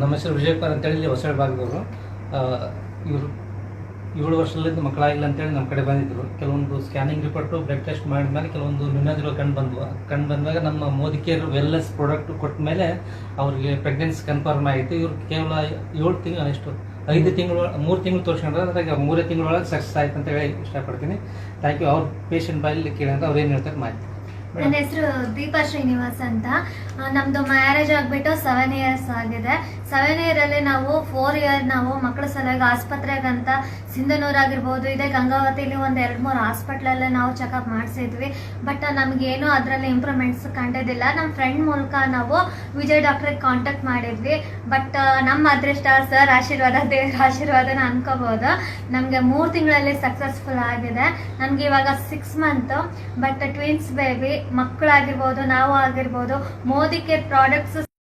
ನಮ್ಮ ಹೆಸರು ವಿಜಯಕುಮಾರ್ ಅಂತೇಳಿ ಹೊಸಳ್ಳಿ ಭಾಗದವರು. ಇವರು 7 ವರ್ಷದಿಂದ ಮಕ್ಕಳಾಗಿಲ್ಲ ಅಂತೇಳಿ ನಮ್ಮ ಕಡೆ ಬಂದಿದ್ದರು. ಕೆಲವೊಂದು ಸ್ಕ್ಯಾನಿಂಗ್ ರಿಪೋರ್ಟು, ಬ್ಲಡ್ ಟೆಸ್ಟ್ ಮಾಡಿದ್ಮೇಲೆ ಕೆಲವೊಂದು ನ್ಯೂನತೆಗಳು ಕಂಡು ಬಂದಾಗ ನಮ್ಮ ಮೋದಿ ಕೇರ್ ವೆಲ್ನೆಸ್ ಪ್ರಾಡಕ್ಟ್ ಕೊಟ್ಟ ಮೇಲೆ ಅವ್ರಿಗೆ ಪ್ರೆಗ್ನೆನ್ಸಿ ಕನ್ಫರ್ಮ್ ಆಗಿತ್ತು. ಇವ್ರು ಕೇವಲ 7 ತಿಂಗಳು ಎಷ್ಟು 5 ತಿಂಗಳು 3 ತಿಂಗಳು ತೋರಿಸ್ಕೊಂಡ್ರೆ ಅದ್ರಾಗ 3 ತಿಂಗಳೊಳಗೆ ಸಕ್ಸಸ್ ಆಯ್ತು ಅಂತ ಹೇಳಿ ಇಷ್ಟಪಡ್ತೀನಿ. Thank you. ಅವ್ರ ಪೇಷಂಟ್ ಬಾಯಲ್ಲಿ ಕೇಳಿದ್ರೆ ಅವ್ರು ಏನು ಹೇಳ್ತಾರೆ ಮಾಹಿತಿ. ನನ್ನ ಹೆಸರು ದೀಪಾ ಶ್ರೀನಿವಾಸ್ ಅಂತ. ನಮ್ಮದು ಮ್ಯಾರೇಜ್ ಆಗಿಬಿಟ್ಟು 7 ಇಯರ್ಸ್ ಆಗಿದೆ. 7 ಇಯರಲ್ಲಿ ನಾವು 4 ಇಯರ್ ನಾವು ಮಕ್ಕಳ ಸಲುವಾಗಿ ಆಸ್ಪತ್ರೆಗಂತ ಸಿಂಧನೂರು ಆಗಿರ್ಬೋದು, ಇದೇ ಗಂಗಾವತಿಲಿ ಒಂದು 2-3 ಹಾಸ್ಪಿಟ್ಲಲ್ಲೇ ನಾವು ಚೆಕಪ್ ಮಾಡಿಸಿದ್ವಿ. ಬಟ್ ನಮಗೇನು ಅದರಲ್ಲಿ ಇಂಪ್ರೂವ್ಮೆಂಟ್ಸ್ ಕಂಡಿದ್ದಿಲ್ಲ. ನಮ್ಮ ಫ್ರೆಂಡ್ ಮೂಲಕ ನಾವು ವಿಜಯ್ ಡಾಕ್ಟ್ರಿಗೆ ಕಾಂಟ್ಯಾಕ್ಟ್ ಮಾಡಿದ್ವಿ. ಬಟ್ ನಮ್ಮ ಅದೃಷ್ಟ ಸರ್ ಆಶೀರ್ವಾದ, ದೇವರ ಆಶೀರ್ವಾದನ ಅನ್ಕೋಬೋದು. ನಮಗೆ 3 ತಿಂಗಳಲ್ಲಿ ಸಕ್ಸಸ್ಫುಲ್ ಆಗಿದೆ. ನಮ್ಗೆ ಇವಾಗ 6 ಮಂತ್. ಬಟ್ ಟ್ವಿನ್ಸ್ ಬೇಬಿ ಮಕ್ಕಳಾಗಿರ್ಬೋದು, ನಾವು ಆಗಿರ್ಬೋದು, ಮೋದಿ ಕೇರ್ ಪ್ರಾಡಕ್ಟ್ಸ್